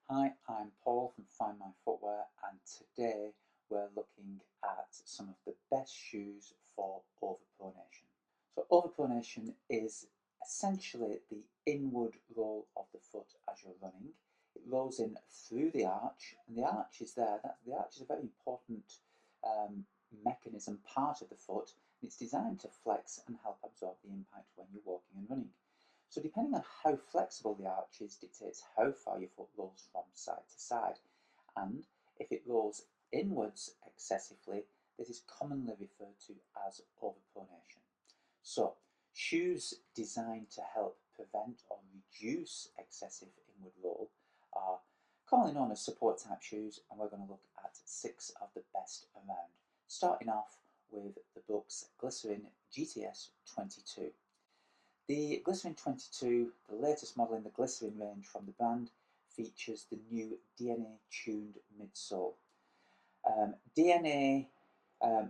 Hi, I'm Paul from Find My Footwear, and today we're looking at some of the best shoes for overpronation. So, overpronation is essentially the inward roll of the foot as you're running. It rolls in through the arch, and the arch is there. The arch is a very important um, mechanism, part of the foot, and it's designed to flex and help absorb the impact when you're walking and running. So depending on how flexible the arch is dictates how far your foot rolls from side to side. And if it rolls inwards excessively, this is commonly referred to as overpronation. So shoes designed to help prevent or reduce excessive inward roll are commonly known as support type shoes, and we're going to look at 6 of the best around. Starting off with the Brooks Glycerin GTS22. The Glycerin 22, the latest model in the Glycerin range from the brand, features the new DNA-tuned midsole. DNA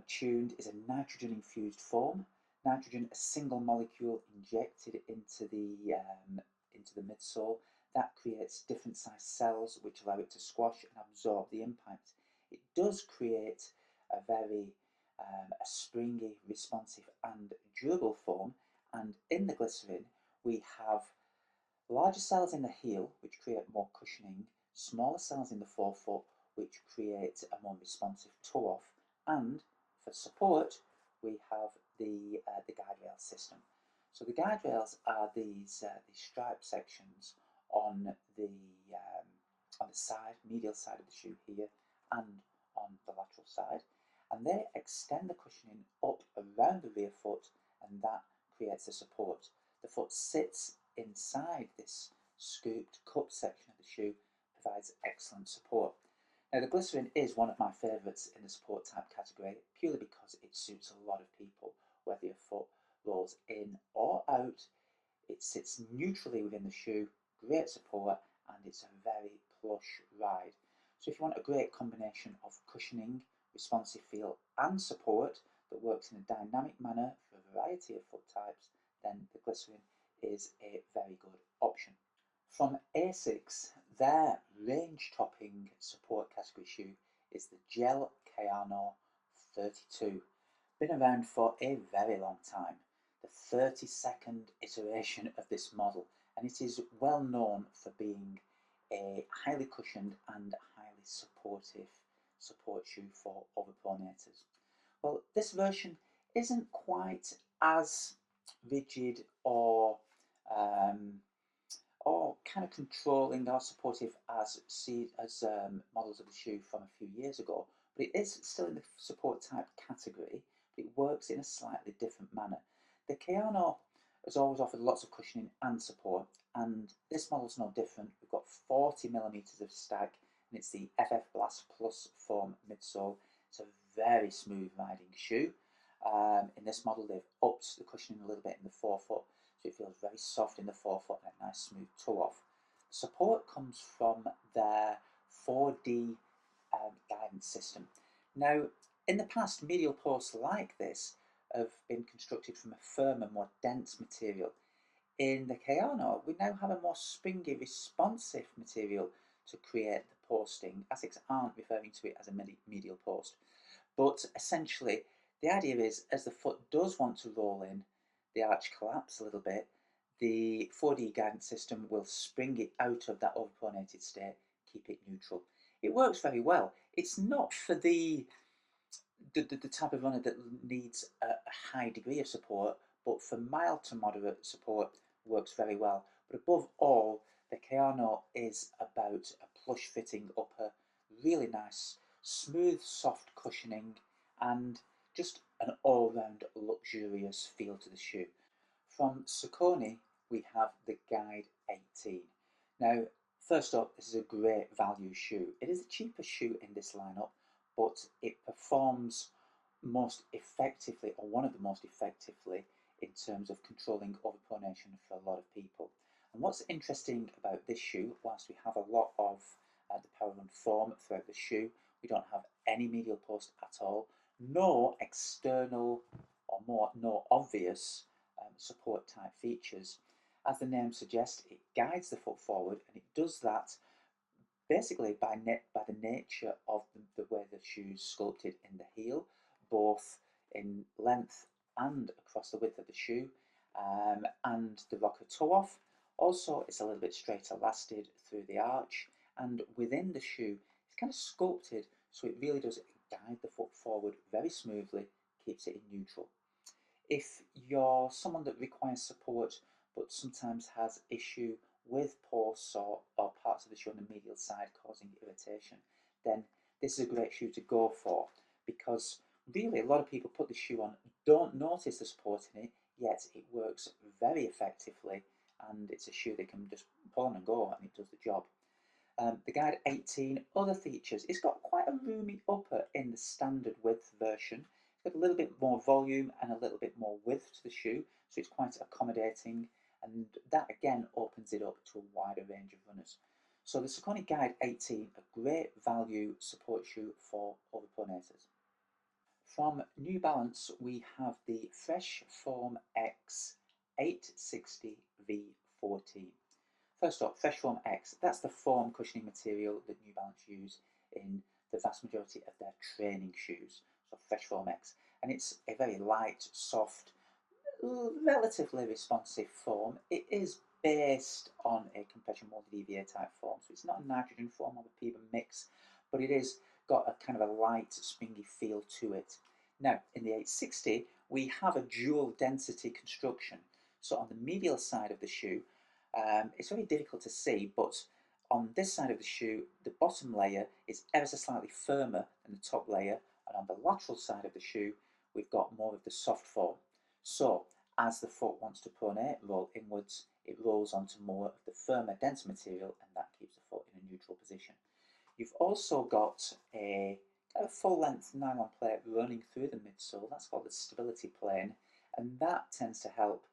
tuned is a nitrogen-infused foam. Nitrogen, a single molecule injected into the midsole, that creates different sized cells which allow it to squash and absorb the impact. It does create a very a springy, responsive, and durable foam. And in the glycerin, we have larger cells in the heel, which create more cushioning, smaller cells in the forefoot, which create a more responsive toe off, and for support, we have the guide rail system. So the guide rails are these stripe sections on the side, medial side of the shoe here, and on the lateral side, and they extend the cushioning up around the rear foot, and that creates a support. The foot sits inside this scooped cup section of the shoe, provides excellent support. Now the glycerin is one of my favourites in the support type category, purely because it suits a lot of people, whether your foot rolls in or out. It sits neutrally within the shoe, great support, and it's a very plush ride. So if you want a great combination of cushioning, responsive feel, and support that works in a dynamic manner for a variety of foot types, then the glycerin is a very good option. From ASICS, their range-topping support category shoe is the Gel Kano 32. Been around for a very long time, the 32nd iteration of this model, and it is well known for being a highly cushioned and highly supportive support shoe for overpronators. Well, this version isn't quite as rigid um, or kind of controlling or supportive as models of the shoe from a few years ago, but it is still in the support type category, but it works in a slightly different manner. The Kano has always offered lots of cushioning and support, and this model's no different. We've got 40 millimeters of stag, and it's the FF Blast Plus foam midsole. It's a very smooth riding shoe. In this model, they've upped the cushioning a little bit in the forefoot, so it feels very soft in the forefoot and a nice smooth toe off. Support comes from their 4D guidance system. Now, in the past, medial posts like this have been constructed from a firmer, more dense material. In the Kayano, we now have a more springy, responsive material to create the posting. ASICS aren't referring to it as a medial post, but essentially the idea is as the foot does want to roll in, the arch collapse a little bit, the 4D guidance system will spring it out of that overpronated state, keep it neutral. It works very well. It's not for the type of runner that needs a high degree of support, but for mild to moderate support works very well. But above all, the Kayano is about a plush fitting upper, really nice, smooth, soft cushioning, and just an all-round luxurious feel to the shoe. From Saucony, we have the Guide 18. Now, first up, this is a great value shoe. It is the cheapest shoe in this lineup, but it performs most effectively, or one of the most effectively, in terms of controlling overpronation for a lot of people. And what's interesting about this shoe, whilst we have a lot of the Power Run foam throughout the shoe, we don't have any medial post at all, no external or no obvious support type features. As the name suggests, it guides the foot forward, and it does that basically by the nature of the way the shoe's sculpted in the heel, both in length and across the width of the shoe, and the rocker toe off. Also, it's a little bit straighter lasted through the arch, and within the shoe, it's kind of sculpted so it really does guide the foot forward very smoothly, keeps it in neutral. If you're someone that requires support but sometimes has issue with posts or parts of the shoe on the medial side causing irritation, then this is a great shoe to go for, because really a lot of people put the shoe on, don't notice the support in it, yet it works very effectively, and it's a shoe they can just pull on and go and it does the job. The Guide 18 other features, it's got quite a roomy upper in the standard width version. It's got a little bit more volume and a little bit more width to the shoe, so it's quite accommodating, and that again opens it up to a wider range of runners. So the Saucony Guide 18, a great value support shoe for overpronators. From New Balance, we have the Fresh Form X 860 V14. First up, Fresh Form X, that's the foam cushioning material that New Balance use in the vast majority of their training shoes. So Fresh Form X. And it's a very light, soft, relatively responsive foam. It is based on a compression molded EVA type foam, so it's not a nitrogen foam or a PEBA mix, but it is got a kind of a light, springy feel to it. Now, in the 860, we have a dual density construction. So on the medial side of the shoe, it's very difficult to see, but on this side of the shoe, the bottom layer is ever so slightly firmer than the top layer, and on the lateral side of the shoe, we've got more of the soft foam. So as the foot wants to pronate, roll inwards, it rolls onto more of the firmer, denser material, and that keeps the foot in a neutral position. You've also got a kind of full-length nylon plate running through the midsole. That's called the stability plane, and that tends to help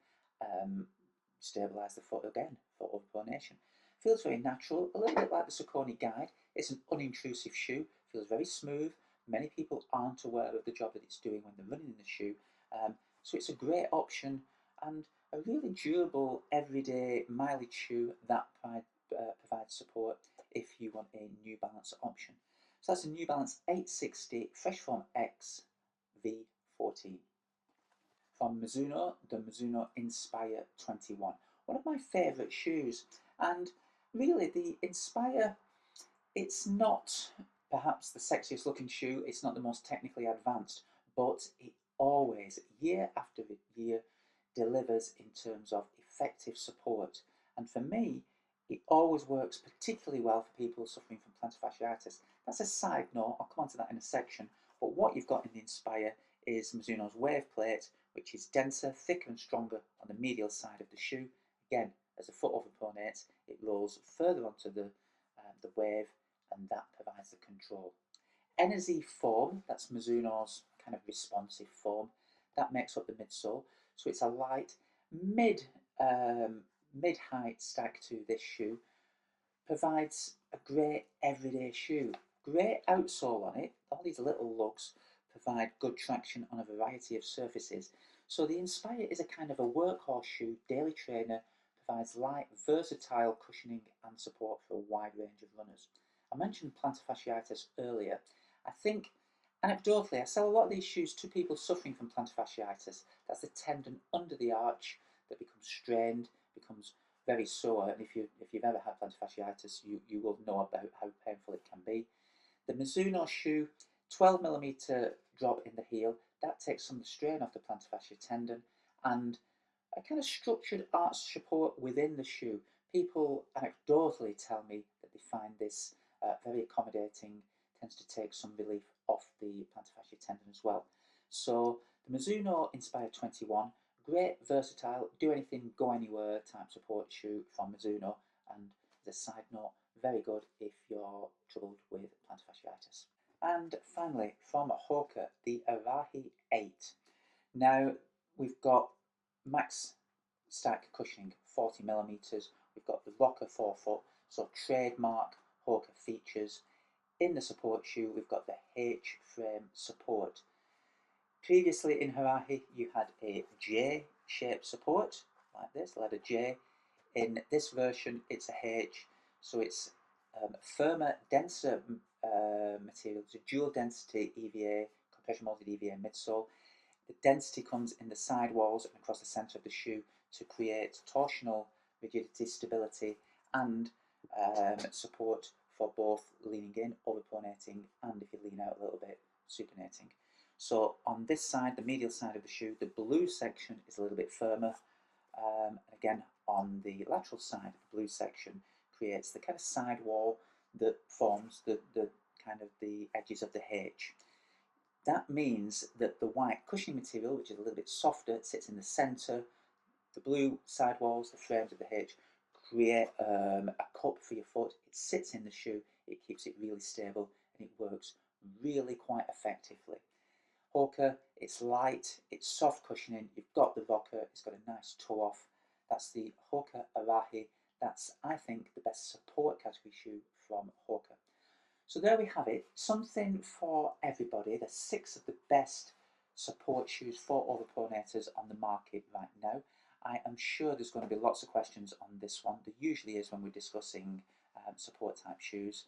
stabilise the foot again for overpronation. Feels very natural, a little bit like the Saucony Guide. It's an unintrusive shoe, feels very smooth. Many people aren't aware of the job that it's doing when they're running in the shoe, so it's a great option and a really durable everyday mileage shoe that provides support if you want a New Balance option. So that's a New Balance 860 Fresh Form X V14. From Mizuno, the Mizuno Inspire 21. One of my favourite shoes, and really the Inspire, it's not perhaps the sexiest looking shoe, it's not the most technically advanced, but it always, year after year, delivers in terms of effective support. And for me, it always works particularly well for people suffering from plantar fasciitis. That's a side note, I'll come on to that in a section, but what you've got in the Inspire is Mizuno's wave plate, which is denser, thicker and stronger on the medial side of the shoe. Again, as the foot overpronates, it rolls further onto the wave, and that provides the control. Energy foam, that's Mizuno's kind of responsive foam, that makes up the midsole. So it's a light mid-height stack to this shoe, provides a great everyday shoe. Great outsole on it, all these little lugs provide good traction on a variety of surfaces. So the Inspire is a kind of a workhorse shoe, daily trainer, provides light, versatile cushioning and support for a wide range of runners. I mentioned plantar fasciitis earlier. I think, anecdotally, I sell a lot of these shoes to people suffering from plantar fasciitis. That's the tendon under the arch that becomes strained, becomes very sore, and if you've ever had plantar fasciitis, you will know about how painful it can be. The Mizuno shoe, 12mm drop in the heel, that takes some of the strain off the plantar fascia tendon, and a kind of structured arch support within the shoe. People anecdotally tell me that they find this very accommodating, tends to take some relief off the plantar fascia tendon as well. So the Mizuno Inspire 21, great, versatile, do anything, go anywhere type support shoe from Mizuno, and as a side note, very good if you're troubled with plantar fasciitis. And finally, from HOKA, the Arai 8. Now, we've got max stack cushioning, 40mm. We've got the rocker forefoot, so trademark HOKA features. In the support shoe, we've got the H-frame support. Previously in Arai, you had a J-shaped support, like this, letter J. In this version, it's a H, so it's firmer, denser material. It's a dual density EVA, compression molded EVA midsole. The density comes in the sidewalls and across the centre of the shoe to create torsional rigidity, stability, and support for both leaning in, overpronating, and if you lean out a little bit, supinating. So on this side, the medial side of the shoe, the blue section is a little bit firmer. Again, on the lateral side, the blue section creates the kind of sidewall that forms the kind of the edges of the H. That means that the white cushioning material, which is a little bit softer, sits in the centre. The blue sidewalls, the frames of the H, create a cup for your foot. It sits in the shoe, it keeps it really stable, and it works really quite effectively. HOKA, it's light, it's soft cushioning. You've got the rocker, it's got a nice toe off. That's the HOKA Arai. That's, I think, the best support category shoe from HOKA. So there we have it, something for everybody. There's 6 of the best support shoes for overpronators on the market right now. I am sure there's going to be lots of questions on this one. There usually is when we're discussing support type shoes.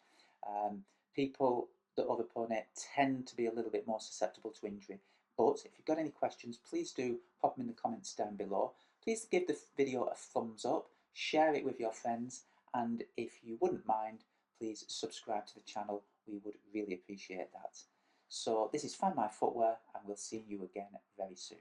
People that overpronate tend to be a little bit more susceptible to injury. But if you've got any questions, please do pop them in the comments down below. Please give the video a thumbs up, share it with your friends, and if you wouldn't mind, please subscribe to the channel. We would really appreciate that. So this is Find My Footwear, and we'll see you again very soon.